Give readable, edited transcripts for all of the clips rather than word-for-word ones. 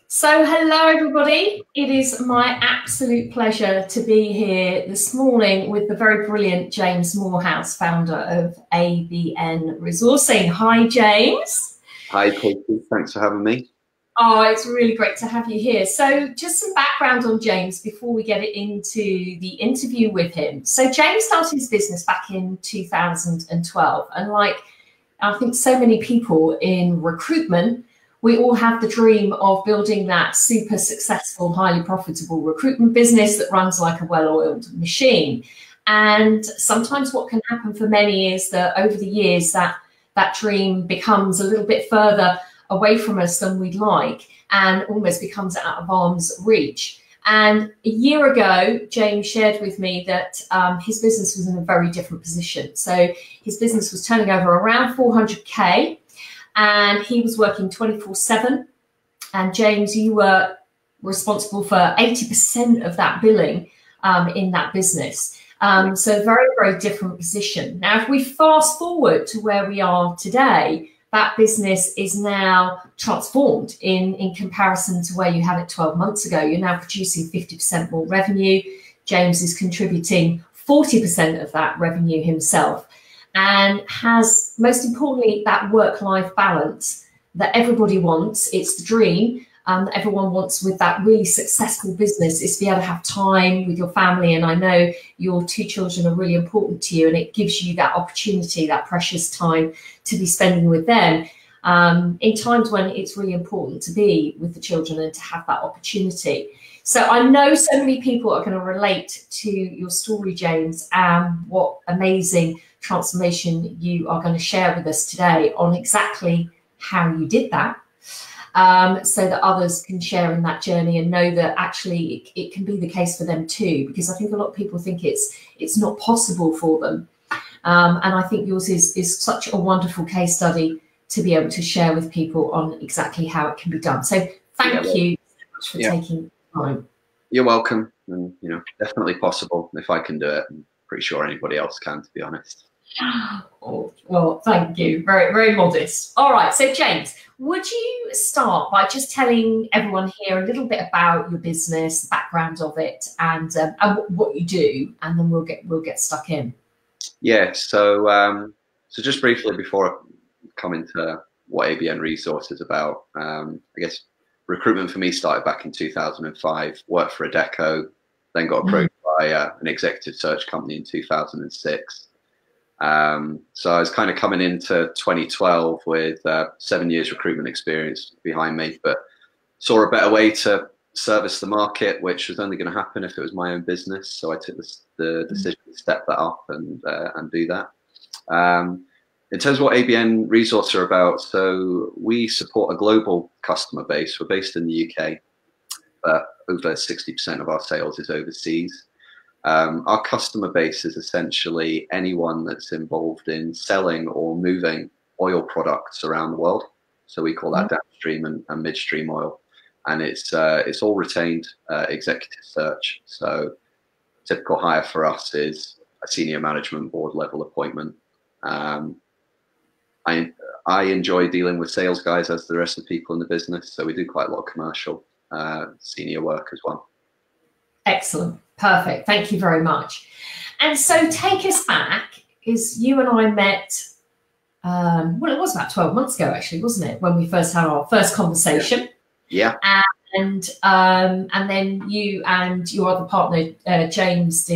So hello everybody, it is my absolute pleasure to be here this morning with the very brilliant James Moorhouse, founder of ABN Resourcing. Hi James. Hi Katie, thanks for having me. Oh, it's really great to have you here. So just some background on James before we get into the interview with him. So James started his business back in 2012, and like I think so many people in recruitment, we all have the dream of building that super successful, highly profitable recruitment business that runs like a well-oiled machine. And sometimes what can happen for many is that over the years that dream becomes a little bit further away from us than we'd like and almost becomes out of arm's reach. And a year ago, James shared with me that his business was in a very different position. So his business was turning over around 400K. And he was working 24/7. And James, you were responsible for 80% of that billing in that business. So very, very different position. Now, if we fast forward to where we are today, that business is now transformed in comparison to where you had it 12 months ago. You're now producing 50% more revenue. James is contributing 40% of that revenue himself, and has, most importantly, that work-life balance that everybody wants. It's the dream that everyone wants with that really successful business, is to be able to have time with your family. And I know your two children are really important to you, and it gives you that opportunity, that precious time to be spending with them in times when it's really important to be with the children and to have that opportunity. So I know so many people are going to relate to your story, James, and what amazing transformation you are going to share with us today on exactly how you did that, so that others can share in that journey and know that actually it can be the case for them too, because I think a lot of people think it's not possible for them, and I think yours is such a wonderful case study to be able to share with people on exactly how it can be done. So thank you so much for taking the time. You're welcome, and definitely possible. If I can do it, I'm pretty sure anybody else can, to be honest. Oh, well, thank you. Very, very modest. All right. So, James, would you start by just telling everyone here a little bit about your business, the background of it, and what you do, and then we'll get stuck in. Yeah. So just briefly before I come into what ABN Resource is about, I guess recruitment for me started back in 2005. Worked for Adecco, then got approached by an executive search company in 2006. So I was kind of coming into 2012 with 7 years recruitment experience behind me, but saw a better way to service the market, which was only going to happen if it was my own business. So I took the decision to step that up and do that. In terms of what ABN Resource are about, so we support a global customer base. We're based in the UK, but over 60% of our sales is overseas. Our customer base is essentially anyone that's involved in selling or moving oil products around the world. So we call that downstream and midstream oil, and it's all retained executive search. So typical hire for us is a senior management board level appointment. I enjoy dealing with sales guys, as the rest of the people in the business. So we do quite a lot of commercial senior work as well. Excellent. Perfect. Thank you very much. And so take us back, is you and I met, well, it was about 12 months ago, actually, wasn't it? When we first had our first conversation. Yeah. And then you and your other partner, James,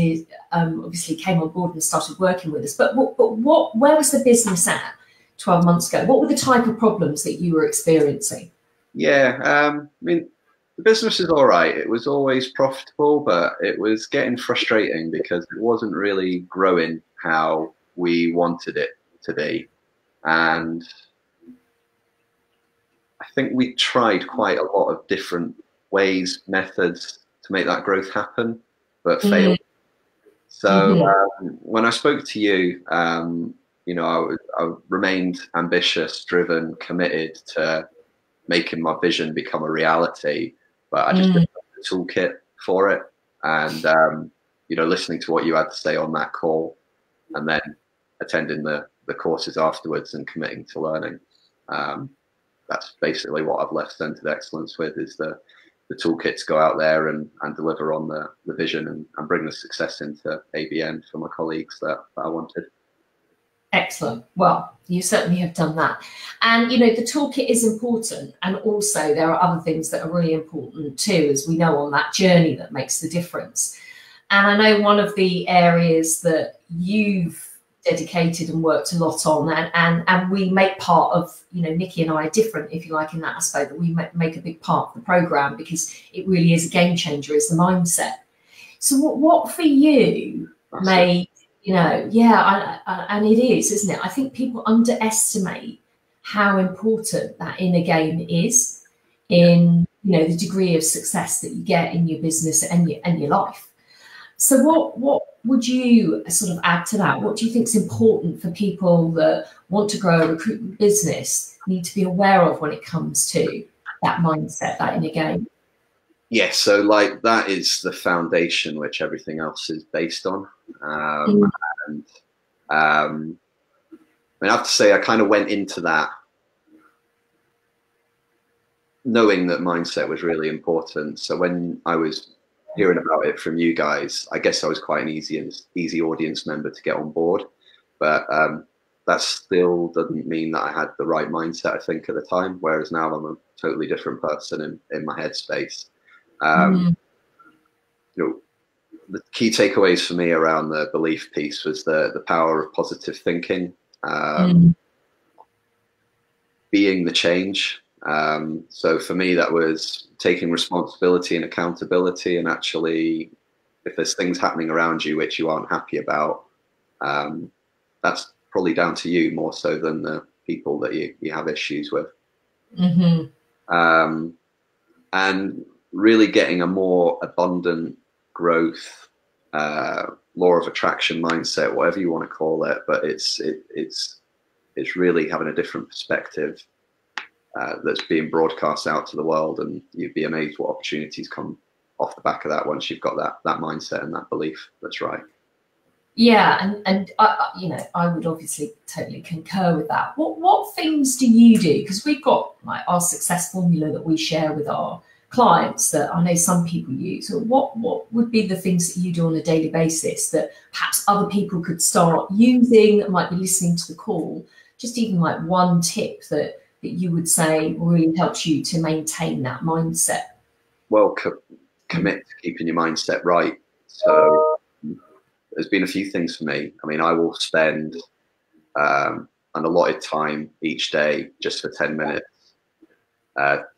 obviously came on board and started working with us. But where was the business at 12 months ago? What were the type of problems that you were experiencing? Yeah. I mean, the business is all right. It was always profitable, but it was getting frustrating because it wasn't really growing how we wanted it to be. And I think we tried quite a lot of different ways, methods to make that growth happen, but failed. So when I spoke to you, I remained ambitious, driven, committed to making my vision become a reality. But I just didn't have the toolkit for it, and listening to what you had to say on that call, and then attending the courses afterwards and committing to learning, that's basically what I've left Centered Excellence with, is the toolkit to go out there and deliver on the vision and bring the success into ABN for my colleagues that I wanted. Excellent. Well, you certainly have done that. And, you know, the toolkit is important. And also there are other things that are really important too, as we know, on that journey that makes the difference. And I know one of the areas that you've dedicated and worked a lot on, and we make part of, you know, Nikki and I are different, if you like, in that aspect, that we make a big part of the program, because it really is a game changer, is the mindset. So what for you made, you know, and it is, isn't it? I think people underestimate how important that inner game is in, you know, the degree of success that you get in your business and your life. So what would you sort of add to that? What do you think is important for people that want to grow a recruitment business need to be aware of when it comes to that mindset, that inner game? Yes, so like that is the foundation which everything else is based on. And I mean, I have to say, I kind of went into that knowing that mindset was really important. So when I was hearing about it from you guys, I guess I was quite an easy audience member to get on board. But that still doesn't mean that I had the right mindset, I think, at the time, whereas now I'm a totally different person in my headspace. You know, the key takeaways for me around the belief piece was the power of positive thinking, being the change. So for me, that was taking responsibility and accountability, and actually, if there's things happening around you which you aren't happy about, that's probably down to you more so than the people that you have issues with. And really getting a more abundant growth, law of attraction mindset, whatever you want to call it, but it's really having a different perspective that's being broadcast out to the world, and you'd be amazed what opportunities come off the back of that once you've got that mindset and that belief that's right. Yeah, and you know, I would obviously totally concur with that. What things do you do? Because we've got like our success formula that we share with our clients that I know some people use. Or what would be the things that you do on a daily basis that perhaps other people could start using, that might be listening to the call? Just even like one tip that you would say really helps you to maintain that mindset. Well, commit to keeping your mindset right. So there's been a few things for me. I mean, I will spend an allotted time each day just for 10 minutes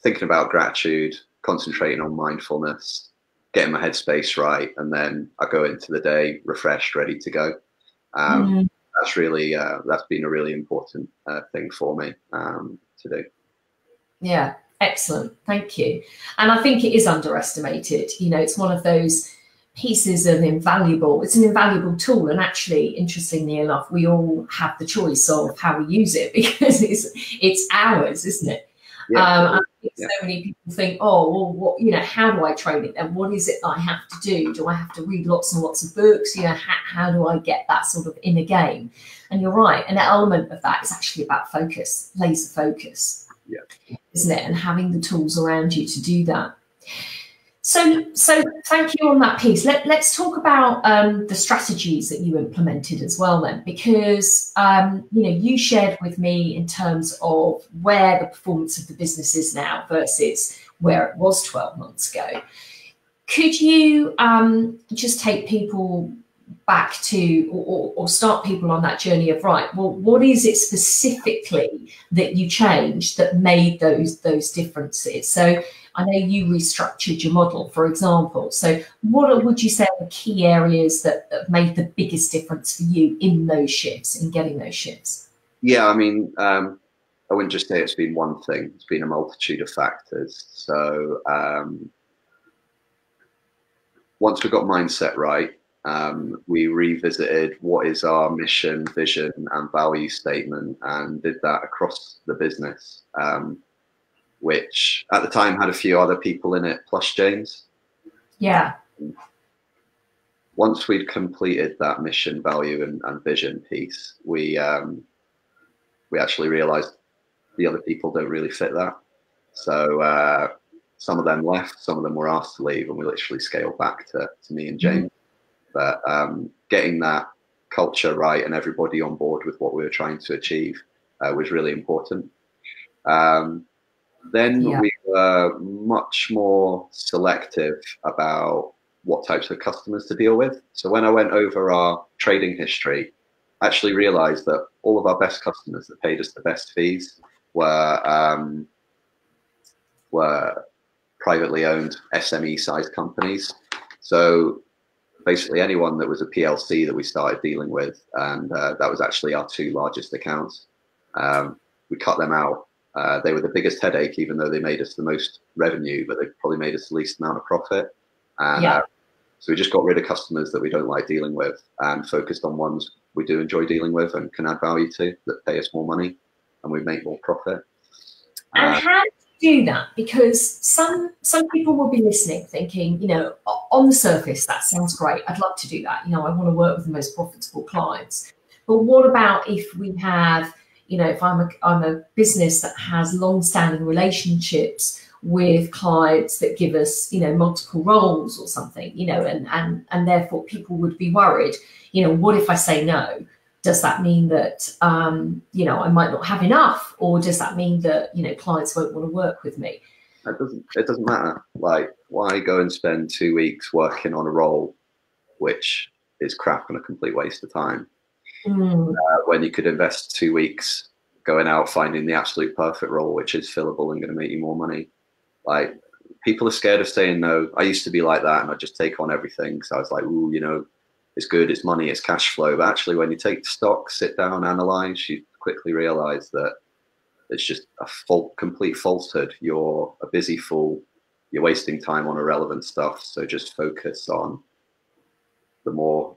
thinking about gratitude, concentrating on mindfulness, getting my headspace right, and then I go into the day refreshed, ready to go. That's really that's been a really important thing for me to do. Yeah, excellent. Thank you. And I think it is underestimated. You know, it's one of those pieces of it's an invaluable tool. And actually, interestingly enough, we all have the choice of how we use it, because it's ours, isn't it? I think so many people think, oh, well, what, you know, how do I train it then? What is it I have to do? Do I have to read lots and lots of books? You know, how do I get that sort of inner game? And you're right, an element of that is actually about focus, laser focus, isn't it? And having the tools around you to do that. So thank you on that piece. Let's talk about the strategies that you implemented as well then, because you know, you shared with me in terms of where the performance of the business is now versus where it was 12 months ago. Could you just take people back to, or start people on that journey of, right, well, what is it specifically that you changed that made those differences? So I know you restructured your model, for example. So what would you say are the key areas that have made the biggest difference for you in those shifts, in getting those shifts? Yeah, I mean, I wouldn't just say it's been one thing. It's been a multitude of factors. So once we got mindset right, we revisited what is our mission, vision, and value statement, and did that across the business. Which at the time had a few other people in it, plus James. Yeah. Once we'd completed that mission, value, and vision piece, we actually realized the other people don't really fit that. So some of them left, some of them were asked to leave, and we literally scaled back to me and James. But getting that culture right and everybody on board with what we were trying to achieve was really important. Then we were much more selective about what types of customers to deal with. So when I went over our trading history, I actually realized that all of our best customers that paid us the best fees were privately owned SME-sized companies. So basically anyone that was a PLC that we started dealing with, and that was actually our two largest accounts. We cut them out. They were the biggest headache, even though they made us the most revenue, but they probably made us the least amount of profit. And so we just got rid of customers that we don't like dealing with and focused on ones we do enjoy dealing with and can add value to, that pay us more money and we make more profit. And how do you do that? Because some people will be listening thinking, you know, on the surface, that sounds great. I'd love to do that. You know, I want to work with the most profitable clients. But what about if we have, you know, if I'm a business that has long-standing relationships with clients that give us, you know, multiple roles or something, you know, and therefore people would be worried, you know, what if I say no? Does that mean that, you know, I might not have enough, or does that mean that, you know, clients won't want to work with me? It doesn't matter. Like, why go and spend 2 weeks working on a role which is crap and a complete waste of time? When you could invest 2 weeks going out finding the absolute perfect role, which is fillable and going to make you more money. Like, people are scared of saying no. I used to be like that, and I'd just take on everything. So I was like, ooh, you know, it's good, it's money, it's cash flow. But actually, when you take stock, sit down, analyze, you quickly realize that it's just a complete falsehood. You're a busy fool. You're wasting time on irrelevant stuff. So just focus on the more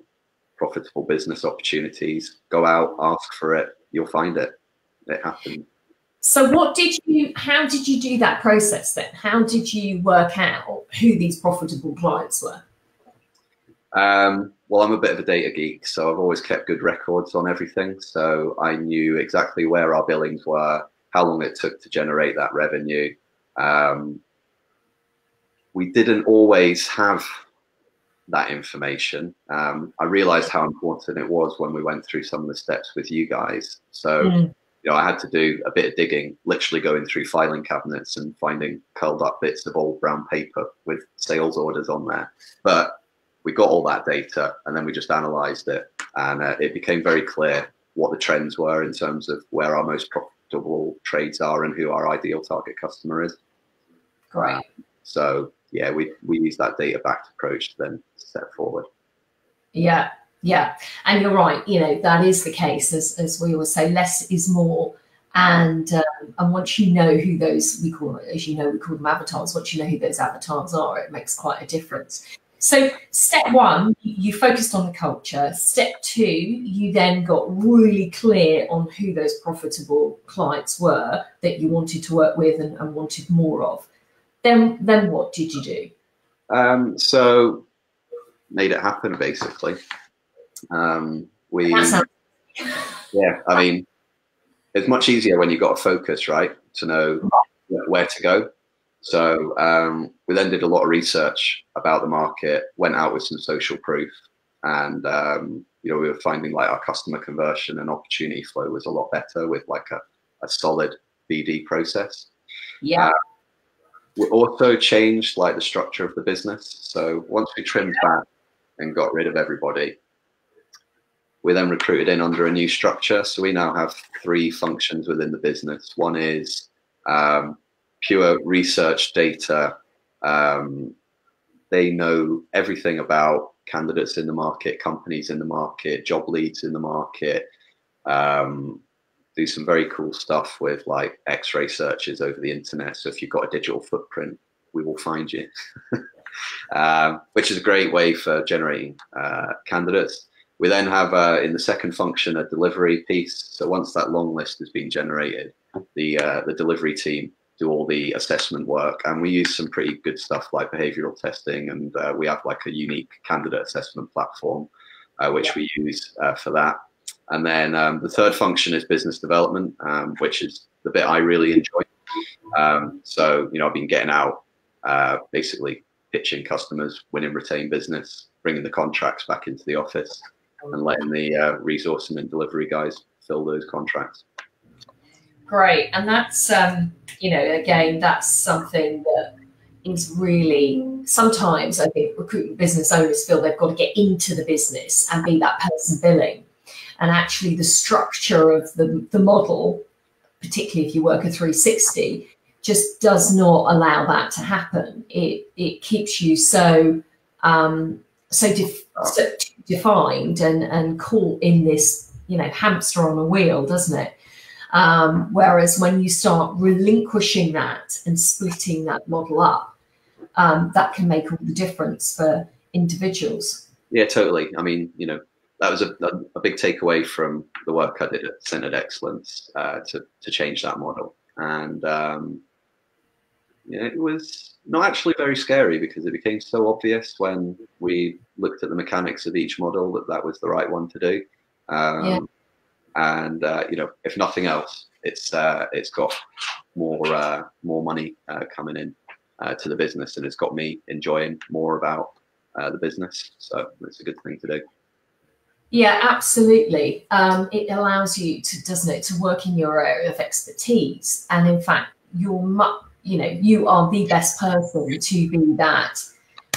profitable business opportunities. Go out, ask for it. You'll find it. It happens. So how did you do that process then? How did you work out who these profitable clients were? Well, I'm a bit of a data geek, so I've always kept good records on everything. So I knew exactly where our billings were, how long it took to generate that revenue. We didn't always have that information. I realized how important it was when we went through some of the steps with you guys. So, you know, I had to do a bit of digging, literally going through filing cabinets and finding curled up bits of old brown paper with sales orders on there. But we got all that data and then we just analyzed it, and it became very clear what the trends were in terms of where our most profitable trades are and who our ideal target customer is. Great. So yeah, we use that data-backed approach to then step forward. Yeah, and you're right. You know, that is the case, as we always say, less is more. And once you know who those, we call them avatars. Once you know who those avatars are, it makes quite a difference. So step one, you focused on the culture. Step two, you then got really clear on who those profitable clients were that you wanted to work with and wanted more of. Then what did you do? So made it happen, basically. Yeah, I mean, it's much easier when you've got a focus, right, to know where to go. So we then did a lot of research about the market, went out with some social proof, and you know, we were finding like our customer conversion and opportunity flow was a lot better with like a solid BD process. Yeah. We also changed like the structure of the business. So once we trimmed back and got rid of everybody, we then recruited in under a new structure. So we now have 3 functions within the business. One is pure research data. They know everything about candidates in the market, companies in the market, job leads in the market. Do some very cool stuff with like X-ray searches over the internet. So if you've got a digital footprint, we will find you, which is a great way for generating candidates. We then have in the second function a delivery piece. So once that long list has been generated, the delivery team do all the assessment work, and we use some pretty good stuff like behavioral testing, and we have like a unique candidate assessment platform which we use for that. And then the third function is business development, which is the bit I really enjoy. So, you know, I've been getting out, basically pitching customers, winning retained business, bringing the contracts back into the office, and letting the resourcing and delivery guys fill those contracts. Great. And that's, you know, again, that's something that is really, sometimes I think recruitment business owners feel they've got to get into the business and be that person billing. And actually the structure of the model, particularly if you work a 360, just does not allow that to happen. It keeps you so defined and caught in this, you know, hamster on a wheel, doesn't it? Whereas when you start relinquishing that and splitting that model up, that can make all the difference for individuals. Yeah, totally. I mean, you know, that was a big takeaway from the work I did at Centered Excellence, to change that model. And yeah, it was not actually very scary, because it became so obvious when we looked at the mechanics of each model that that was the right one to do. And you know, if nothing else, it's got more money coming in to the business, and it's got me enjoying more about the business. So it's a good thing to do. Yeah, absolutely. It allows you to, doesn't it, to work in your area of expertise, and in fact, you know, you are the best person to be that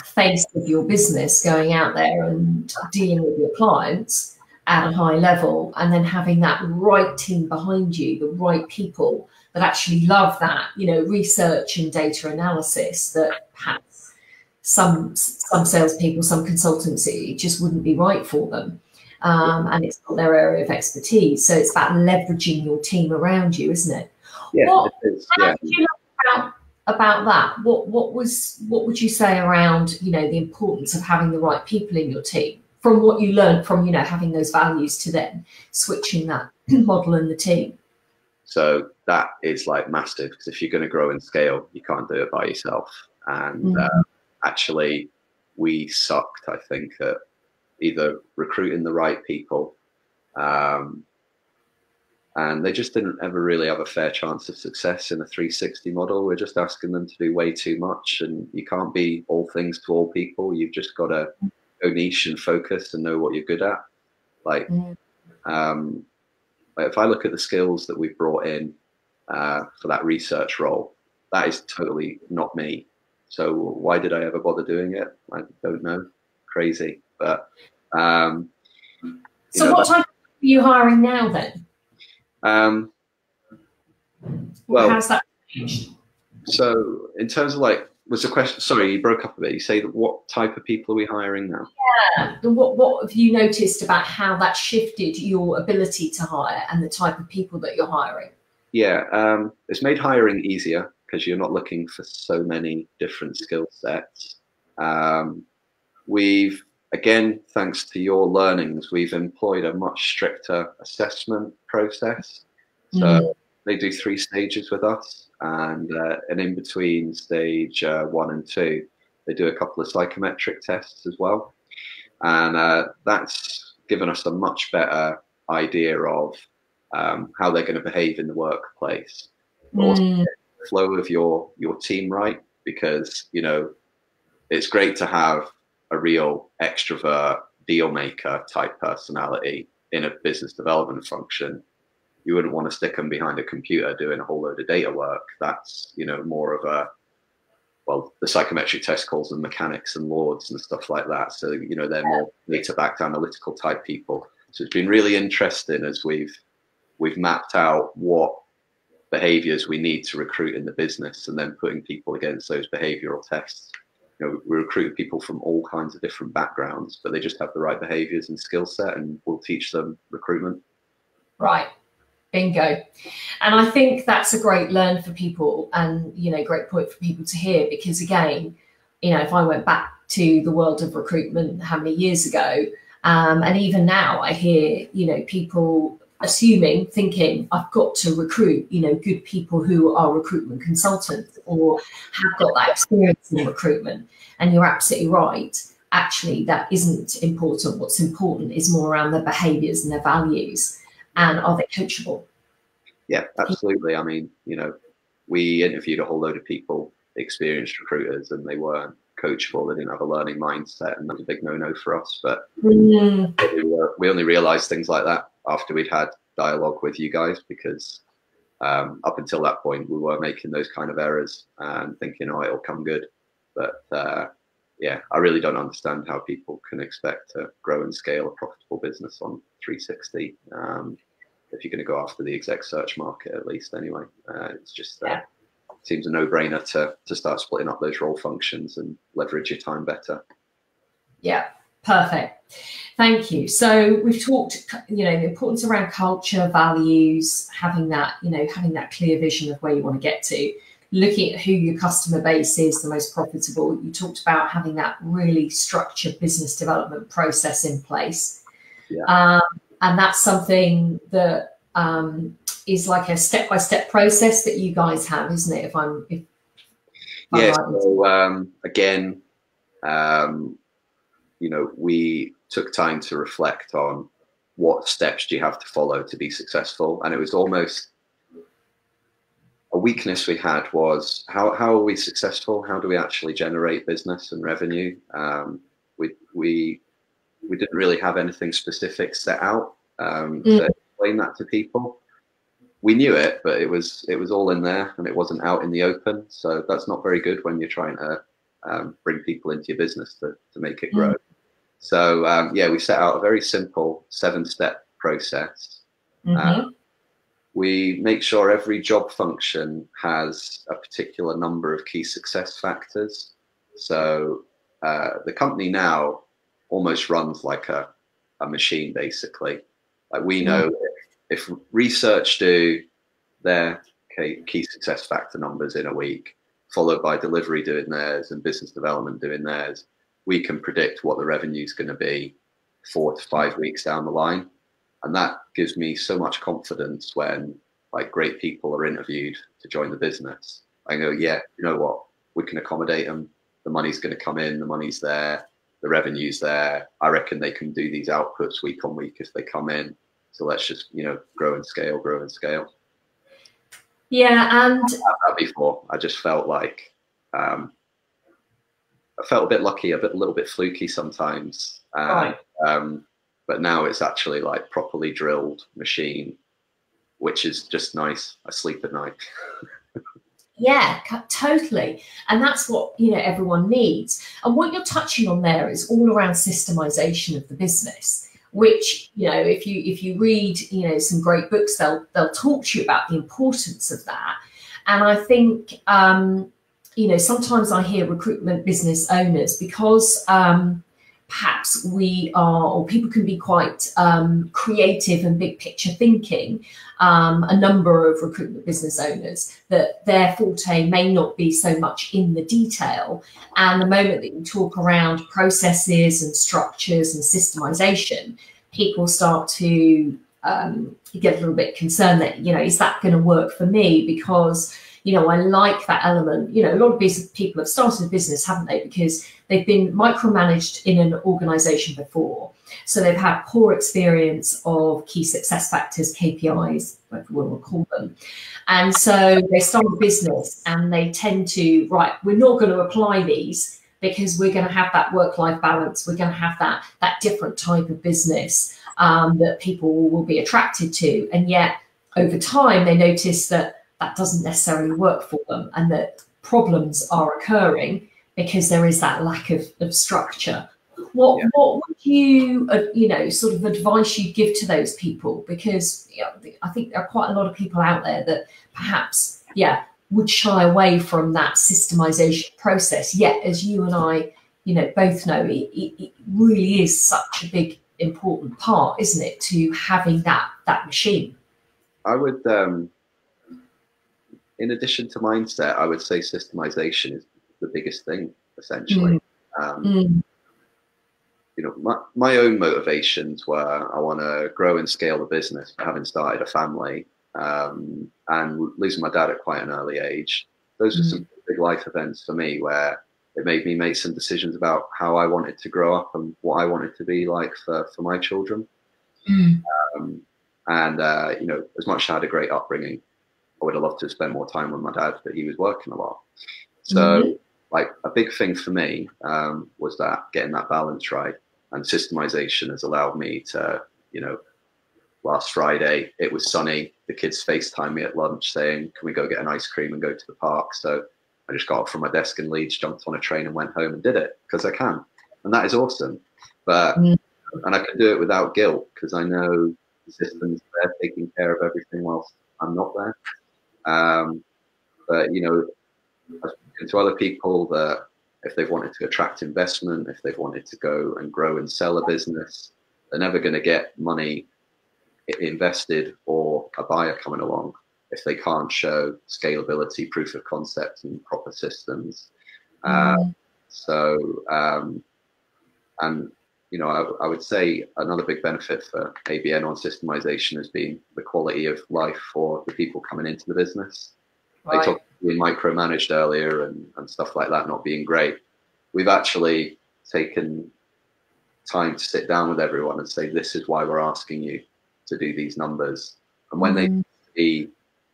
face of your business, going out there and dealing with your clients at a high level, and then having that right team behind you, the right people that actually love that, you know, research and data analysis that perhaps some salespeople, some consultancy, just wouldn't be right for them. And it's not their area of expertise. So it's about leveraging your team around you, isn't it? Yeah. How did you know about that? What would you say around, you know, the importance of having the right people in your team, from what you learned from, you know, having those values to then switching that model in the team? So that is like massive, because if you're going to grow and scale, you can't do it by yourself. And actually, we sucked, I think, at either recruiting the right people, and they just didn't ever really have a fair chance of success in a 360 model. We're just asking them to do way too much, and you can't be all things to all people. You've just got to go niche and focus and know what you're good at. Like, if I look at the skills that we've brought in for that research role, that is totally not me. So why did I ever bother doing it? I don't know. Crazy. But so what type of people are you hiring now then? Well, how's that changed? So in terms of, like, was the question, sorry, you broke up a bit. You say that what type of people are we hiring now? Yeah. What have you noticed about how that shifted your ability to hire and the type of people that you're hiring? Yeah, it's made hiring easier, because you're not looking for so many different skill sets. We've, again, thanks to your learnings, we've employed a much stricter assessment process. So they do 3 stages with us, and in between stage 1 and 2, they do a couple of psychometric tests as well. And that's given us a much better idea of how they're going to behave in the workplace. But also the flow of your team right, because, you know, it's great to have a real extrovert deal maker type personality in a business development function. You wouldn't want to stick them behind a computer doing a whole load of data work. That's, you know, more of a, well, the psychometric test calls them mechanics and lords and stuff like that. So, you know, they're more data-backed analytical type people. So it's been really interesting as we've mapped out what behaviors we need to recruit in the business, and then putting people against those behavioral tests. You know, we recruit people from all kinds of different backgrounds, but they just have the right behaviors and skill set, and we'll teach them recruitment. Right. Bingo. And I think that's a great learn for people, and, you know, great point for people to hear, because again, you know, if I went back to the world of recruitment how many years ago, and even now I hear, you know, people thinking I've got to recruit, you know, good people who are recruitment consultants or have got that experience in recruitment. And you're absolutely right. Actually, that isn't important. What's important is more around their behaviors and their values. And are they coachable? Yeah, absolutely. I mean, you know, we interviewed a whole load of people, experienced recruiters, and they weren't coachable. They didn't have a learning mindset, and that was a big no-no for us. But we only realized things like that after we'd had dialogue with you guys, because up until that point, we were making those kind of errors and thinking, oh, it'll come good. But yeah, I really don't understand how people can expect to grow and scale a profitable business on 360. If you're going to go after the exec search market, at least anyway, it's just seems a no-brainer to start splitting up those role functions and leverage your time better. Yeah, perfect. Thank you. So we've talked, you know, the importance around culture, values, having that, you know, having that clear vision of where you want to get to, looking at who your customer base is, the most profitable. You talked about having that really structured business development process in place. Yeah. And that's something that is like a step-by-step process that you guys have, isn't it? If I'm yeah. right. So again, you know, we took time to reflect on what steps do you have to follow to be successful, and it was almost a weakness we had was how are we successful? How do we actually generate business and revenue? We didn't really have anything specific set out to explain that to people. We knew it, but it was all in there and it wasn't out in the open. So that's not very good when you're trying to bring people into your business to make it grow. So yeah, we set out a very simple 7-step process. We make sure every job function has a particular number of key success factors. So the company now almost runs like a machine, basically. Like we know if research do their key success factor numbers in a week, followed by delivery doing theirs and business development doing theirs, we can predict what the revenue is going to be 4 to 5 weeks down the line. And that gives me so much confidence when like great people are interviewed to join the business. I go, yeah, you know what? We can accommodate them. The money's going to come in. The money's there. The revenue's there. I reckon they can do these outputs week on week if they come in. So let's just, you know, grow and scale, grow and scale. Yeah, and before I just felt like I felt a bit lucky, a little bit fluky sometimes. Right. But now it's actually like properly drilled machine, which is just nice. I sleep at night. Yeah, totally. And that's what, you know, everyone needs. And what you're touching on there is all around systemization of the business, which, you know, if you read, you know, some great books, they'll talk to you about the importance of that. And I think, you know, sometimes I hear recruitment business owners, because perhaps we are, or people can be quite creative and big picture thinking, a number of recruitment business owners, that their forte may not be so much in the detail. And the moment that you talk around processes and structures and systemization, people start to get a little bit concerned that, you know, is that going to work for me? Because, you know, I like that element. You know, a lot of people have started a business, haven't they? Because they've been micromanaged in an organization before. So they've had poor experience of key success factors, KPIs, whatever we'll call them. And so they start a business and they tend to, right, we're not going to apply these because we're going to have that work-life balance. We're going to have that different type of business that people will be attracted to. And yet over time, they notice that doesn't necessarily work for them, and that problems are occurring because there is that lack of structure. What would you, you know, sort of advice you give to those people? Because, you know, I think there are quite a lot of people out there that perhaps, would shy away from that systemization process. Yet, as you and I, you know, both know, it really is such a big, important part, isn't it, to having that machine? I would, in addition to mindset, I would say systemization is the biggest thing, essentially. You know, my own motivations were I want to grow and scale the business, having started a family and losing my dad at quite an early age. Those are some big life events for me where it made me make some decisions about how I wanted to grow up and what I wanted to be like for my children. And, you know, as much as I had a great upbringing, I would have loved to have spent more time with my dad, but he was working a lot. So like a big thing for me was that getting that balance right, and Systemization has allowed me to, you know, last Friday, it was sunny. The kids FaceTime me at lunch saying, can we go get an ice cream and go to the park? So I just got up from my desk in Leeds, jumped on a train and went home and did it because I can. And that is awesome. But, and I can do it without guilt because I know the system's there taking care of everything whilst I'm not there. But, you know, I've spoken to other people that if they've wanted to attract investment, if they've wanted to go and grow and sell a business, they're never going to get money invested or a buyer coming along if they can't show scalability, proof of concept, and proper systems. And you know, I would say another big benefit for ABN on Systemization has been the quality of life for the people coming into the business. They talked being micromanaged earlier and stuff like that not being great. We've actually taken time to sit down with everyone and say, this is why we're asking you to do these numbers. And when they see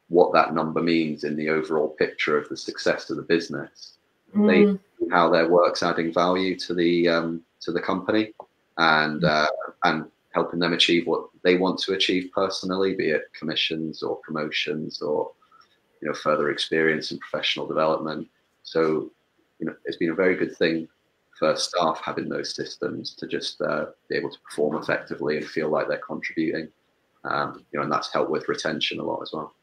what that number means in the overall picture of the success of the business, they see how their work's adding value to the company and helping them achieve what they want to achieve personally, be it commissions or promotions or, you know, further experience and professional development. So, you know, it's been a very good thing for staff having those systems to just be able to perform effectively and feel like they're contributing. You know, and that's helped with retention a lot as well.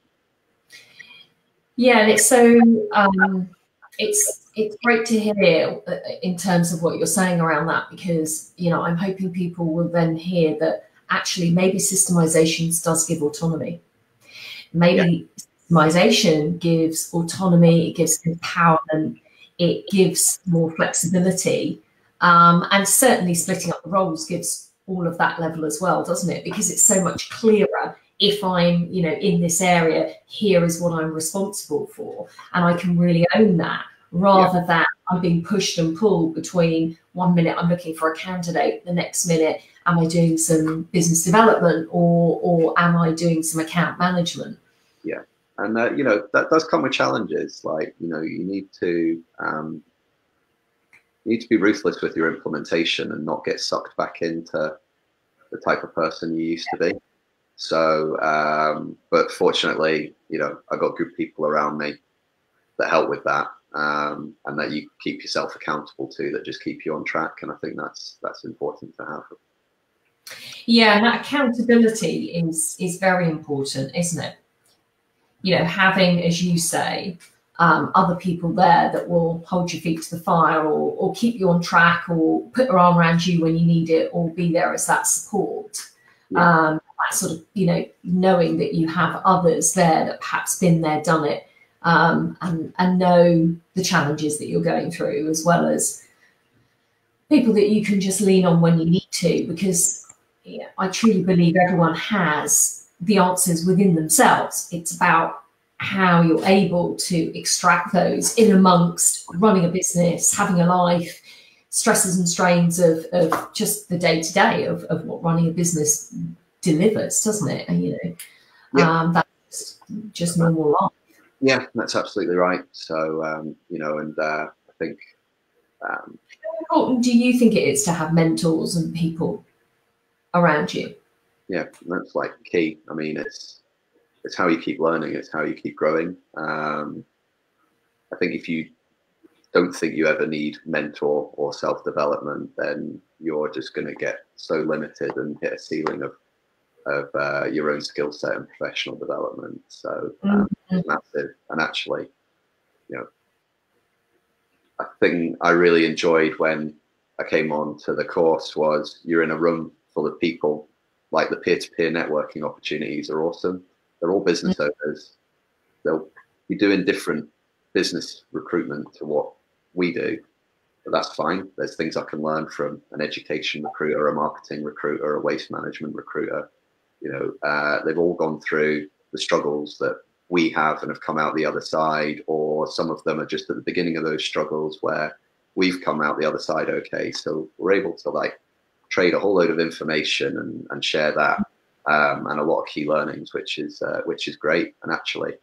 Yeah, and it's so it's great to hear in terms of what you're saying around that, because, you know, I'm hoping people will then hear that actually maybe Systemization does give autonomy. Maybe Systemization gives autonomy, it gives empowerment, it gives more flexibility, and certainly splitting up the roles gives all of that level as well, doesn't it? Because it's so much clearer. If I'm, you know, in this area, here is what I'm responsible for, and I can really own that, rather than I'm being pushed and pulled between 1 minute I'm looking for a candidate, the next minute am I doing some business development or am I doing some account management? Yeah, and you know, that does come with challenges. Like, you know, you need to be ruthless with your implementation and not get sucked back into the type of person you used to be. So, but fortunately, you know, I got good people around me that help with that, and that you keep yourself accountable to, that just keep you on track. And I think that's important to have. Yeah, and that accountability is very important, isn't it? You know, having, as you say, other people there that will hold your feet to the fire or keep you on track or put their arm around you when you need it or be there as that support. That sort of, you know, knowing that you have others there that perhaps been there, done it, and know the challenges that you're going through, as well as people that you can just lean on when you need to, because I truly believe everyone has the answers within themselves. It's about how you're able to extract those in amongst running a business, having a life, stresses and strains of just the day-to-day of what running a business delivers, doesn't it? And, you know, that's just normal life. Yeah, that's absolutely right. So, you know, and I think... how important do you think it is to have mentors and people around you? Yeah, that's like key. I mean, it's how you keep learning. It's how you keep growing. I think if you don't think you ever need mentor or self-development, then you're just going to get so limited and hit a ceiling of your own skill set and professional development. So it's massive. And actually, you know, a thing I really enjoyed when I came on to the course was you're in a room full of people. Like, the peer-to-peer networking opportunities are awesome. They're all business owners. They'll be doing different business recruitment to what we do, but that's fine. There's things I can learn from an education recruiter, a marketing recruiter, a waste management recruiter. You know, they've all gone through the struggles that we have and have come out the other side, or some of them are just at the beginning of those struggles where we've come out the other side okay. So we're able to, like, trade a whole load of information and share that. and a lot of key learnings, which is great. And actually,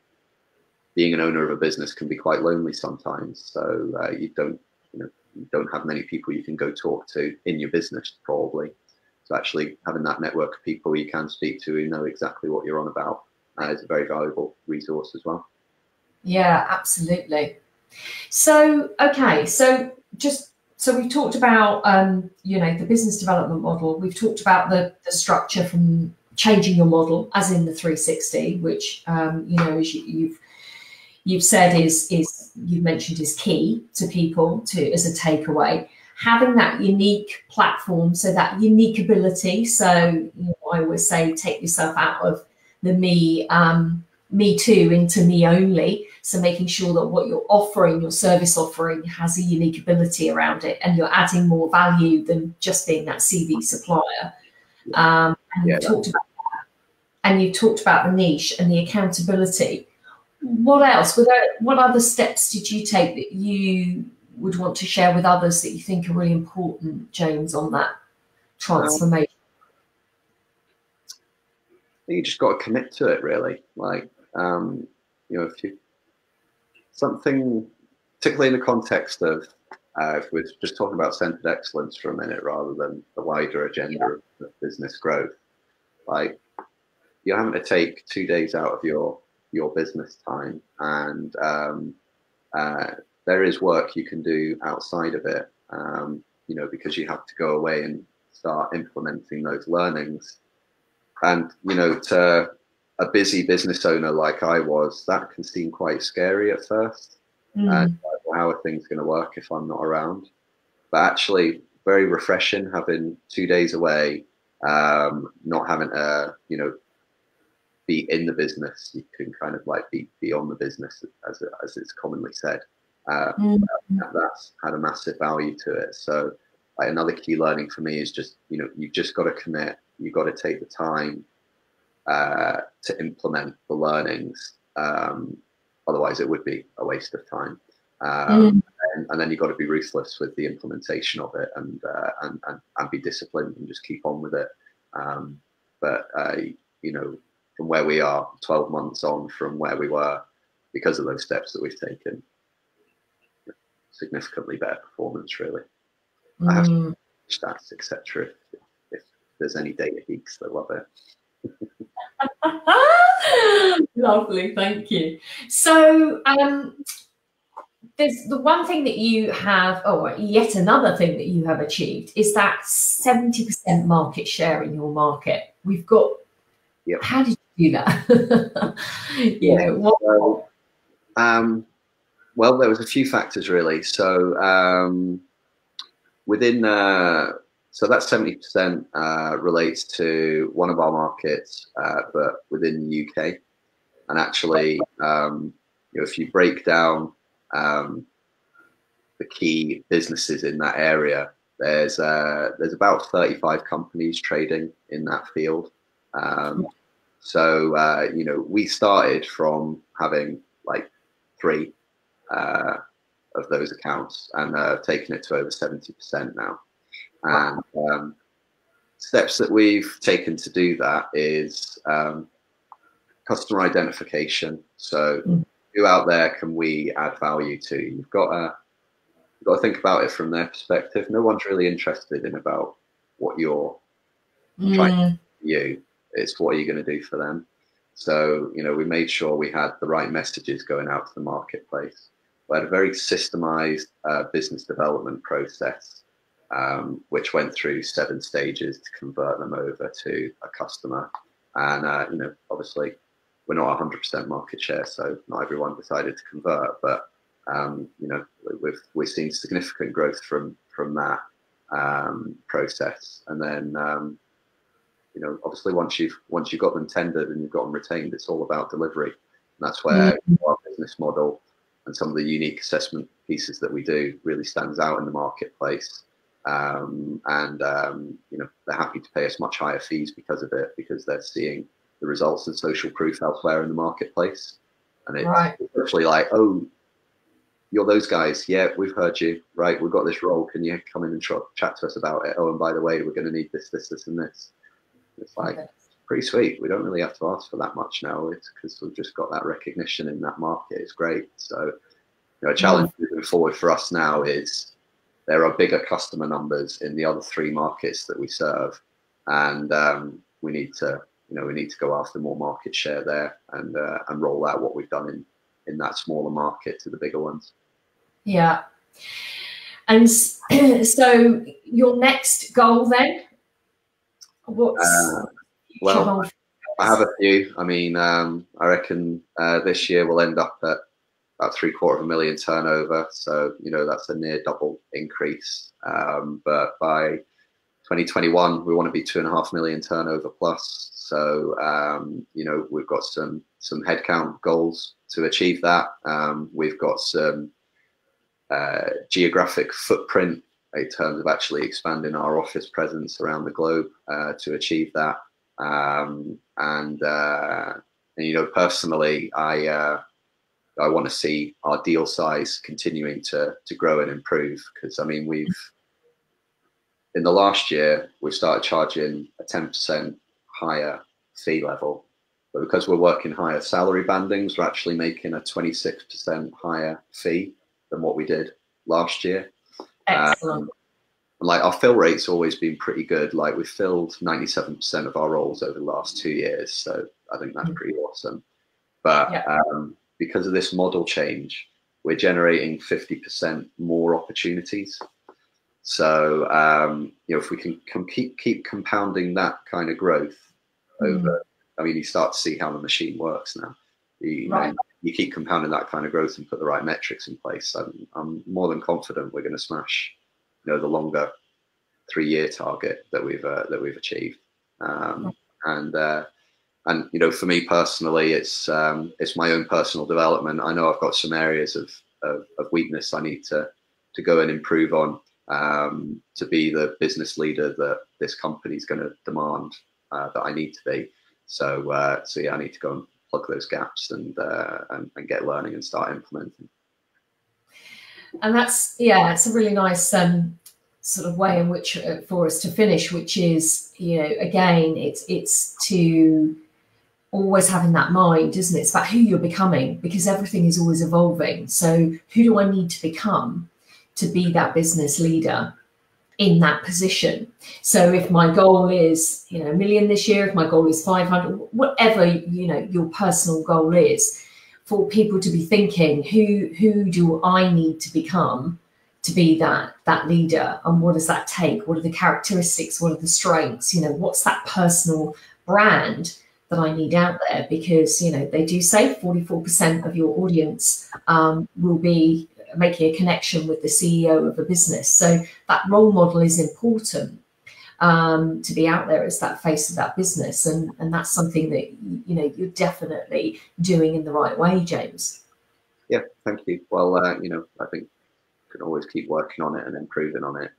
being an owner of a business can be quite lonely sometimes. So you don't have many people you can go talk to in your business, probably. So actually having that network of people you can speak to who know exactly what you're on about is a very valuable resource as well. Yeah, absolutely. So, okay, so we've talked about, the business development model. We've talked about the structure from changing your model, as in the 360, which, as you've said you've mentioned is key to people as a takeaway. Having that unique platform, so that unique ability. So I always say, take yourself out of the me too into me only. So making sure that what you're offering, your service offering, has a unique ability around it, and you're adding more value than just being that CV supplier. And you've talked about that, and you've talked about the niche and the accountability. What else? What other steps did you take that you would want to share with others that you think are really important, James, on that transformation? You just got to commit to it, really. Like, if you something, particularly in the context of, if we're just talking about centered excellence for a minute, rather than the wider agenda of business growth, like, you're having to take 2 days out of your business time, and there is work you can do outside of it, because you have to go away and start implementing those learnings. And, to a busy business owner like I was, that can seem quite scary at first. And how are things going to work if I'm not around? But actually, very refreshing having 2 days away, not having to, be in the business. You can kind of like be on the business, as it's commonly said. That's had a massive value to it. So like, another key learning for me is just, you've just got to commit. You've got to take the time to implement the learnings. Otherwise, it would be a waste of time. And then you've got to be ruthless with the implementation of it, and be disciplined and just keep on with it. But from where we are 12 months on from where we were, because of those steps that we've taken, significantly better performance, really. I have stats, etc. If there's any data geeks that love it. Lovely, thank you. So there's the one thing that you have, yet another thing that you have achieved, is that 70% market share in your market. We've got. Yep. How did you do that? Well, there was a few factors, really. So so that 70% relates to one of our markets, but within the UK. And actually, if you break down the key businesses in that area, there's about 35 companies trading in that field. So we started from having like 3 of those accounts, and taken it to over 70% now. And steps that we've taken to do that is customer identification. So who out there can we add value to? You've got to think about it from their perspective. No one's really interested in about what you're trying to do. It's what are you going to do for them. So we made sure we had the right messages going out to the marketplace. We had a very systemized business development process, which went through 7 stages to convert them over to a customer. And obviously we're not 100% market share, so not everyone decided to convert, but we've seen significant growth from that process. And then obviously once you've got them tendered and you've got them retained, it's all about delivery. And that's where our business model and some of the unique assessment pieces that we do really stands out in the marketplace. They're happy to pay us much higher fees because of it, because they're seeing the results and social proof elsewhere in the marketplace. And it's actually like, oh, you're those guys. Yeah, we've heard you. Right, we've got this role. Can you come in and chat to us about it? Oh, and by the way, we're going to need this, this, this, and this. It's like, pretty sweet. We don't really have to ask for that much now. It's because we've just got that recognition in that market. It's great. So, a challenge moving forward for us now is there are bigger customer numbers in the other 3 markets that we serve, and we need to go after more market share there and roll out what we've done in that smaller market to the bigger ones. Yeah. And so your next goal then? What's well, I have a few. I mean, I reckon this year we'll end up at about $750,000 turnover. So, that's a near double increase. But by 2021, we want to be 2.5 million turnover plus. So, we've got some headcount goals to achieve that. We've got some geographic footprint in terms of actually expanding our office presence around the globe to achieve that. And personally, I want to see our deal size continuing to grow and improve, because I mean, in the last year we've started charging a 10% higher fee level, but because we're working higher salary bandings, we're actually making a 26% higher fee than what we did last year. Excellent. Like, our fill rate's always been pretty good. Like, we've filled 97% of our roles over the last 2 years, so I think that's pretty awesome. But because of this model change, we're generating 50% more opportunities. So if we can keep compounding that kind of growth over, I mean, you start to see how the machine works now. You keep compounding that kind of growth and put the right metrics in place. I'm more than confident we're going to smash, the longer 3-year target that we've achieved. And for me personally, it's my own personal development. I know I've got some areas of weakness I need to go and improve on to be the business leader that this company is going to demand that I need to be. So I need to go and plug those gaps and get learning and start implementing. And it's a really nice sort of way in which for us to finish, which is, again, it's to always having that mind, isn't it? It's about who you're becoming, because everything is always evolving. So who do I need to become to be that business leader in that position? So if my goal is, 1 million this year, if my goal is 500, whatever, your personal goal is, for people to be thinking, who do I need to become to be that leader, and what does that take? What are the characteristics? What are the strengths? What's that personal brand that I need out there? Because they do say 44% of your audience will be making a connection with the CEO of a business. So that role model is important to be out there as that face of that business, and that's something that you're definitely doing in the right way, James. Yeah, thank you. Well, I think you can always keep working on it and improving on it,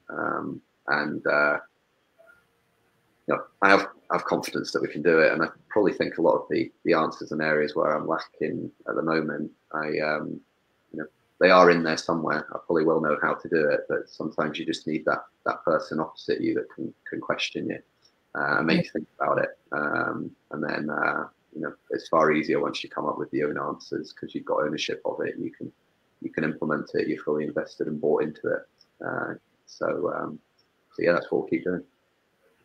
I have confidence that we can do it, and I probably think a lot of the answers and areas where I'm lacking at the moment, they are in there somewhere. I probably will know how to do it, but sometimes you just need that person opposite you that can question you and make you think about it. And then it's far easier once you come up with your own answers, because you've got ownership of it. You can implement it. You're fully invested and bought into it. So yeah, that's what we'll keep doing.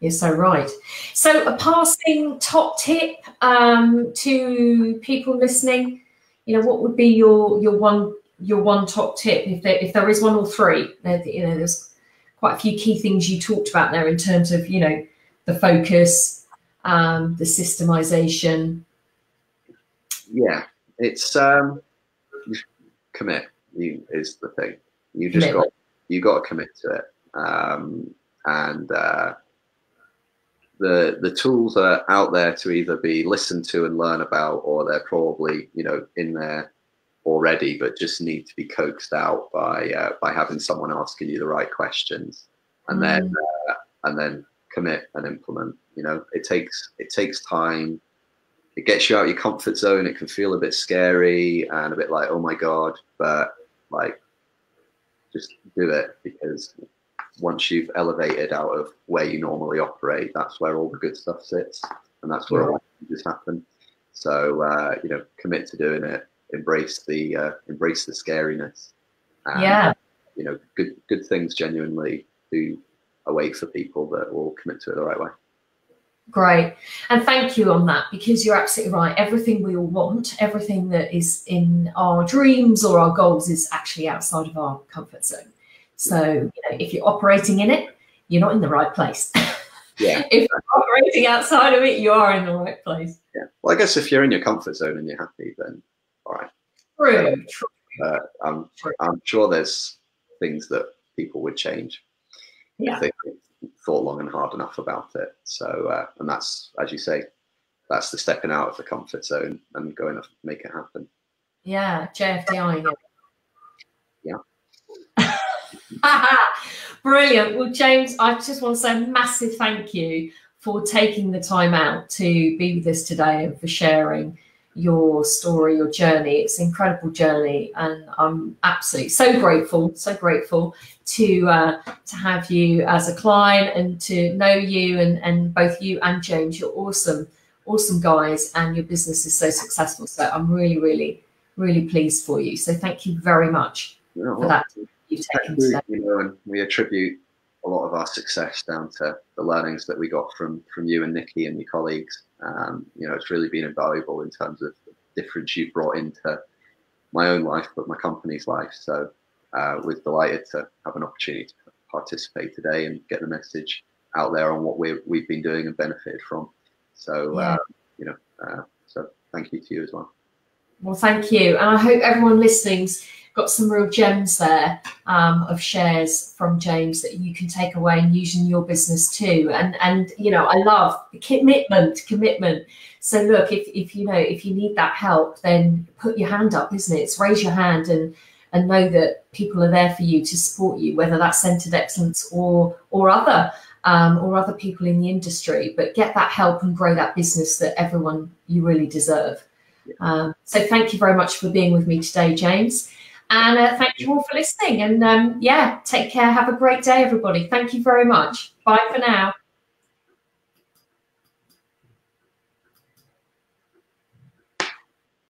You're so right. So a passing top tip to people listening, what would be your one top tip, if there is one or three? There's quite a few key things you talked about there in terms of the focus, the systemization. Yeah, it's commit is the thing. You got to commit to it, and the tools are out there to either be listened to and learn about, or they're probably in there already, but just need to be coaxed out by having someone asking you the right questions, and then commit and implement. It takes time. It gets you out of your comfort zone. It can feel a bit scary and a bit like, oh my God, but just do it, because once you've elevated out of where you normally operate, that's where all the good stuff sits. and that's where all changes happen. So you know, commit to doing it. Embrace the scariness. And, you know, good things genuinely do await for people that will commit to it the right way. Great. And thank you on that, because you're absolutely right. Everything we all want, everything that is in our dreams or our goals is actually outside of our comfort zone. So, you know, if you're operating in it, you're not in the right place. Yeah. If you're operating outside of it, you are in the right place. Yeah. Well, I guess if you're in your comfort zone and you're happy, then all right. True. I'm sure there's things that people would change if they thought long and hard enough about it. So, and that's, as you say, that's the stepping out of the comfort zone and going to make it happen. Yeah, JFDI. Yeah. Brilliant. Well, James, I just want to say a massive thank you for taking the time out to be with us today and for sharing your story, your journey. It's an incredible journey, and I'm absolutely so grateful to have you as a client and to know you, and both you and James. You're awesome guys, and your business is so successful. So I'm really pleased for you. So thank you very much for that. You've taken today. You know, and we attribute a lot of our success down to the learnings that we got from you and Nikki and your colleagues. You know, it's really been invaluable in terms of the difference you've brought into my own life, but my company's life. So we're delighted to have an opportunity to participate today and get the message out there on what we've been doing and benefited from. So, you know, so thank you to you as well. Well, thank you. And I hope everyone listening's got some real gems there of shares from James that you can take away and use in your business too. And you know, I love commitment. So look, if you know, if you need that help, then put your hand up, isn't it? It's raise your hand and know that people are there for you to support you, whether that's Centered Excellence or other people in the industry. But get that help and grow that business that everyone you really deserve. So thank you very much for being with me today, James. And thank you all for listening. And yeah, take care. Have a great day, everybody. Thank you very much. Bye for now.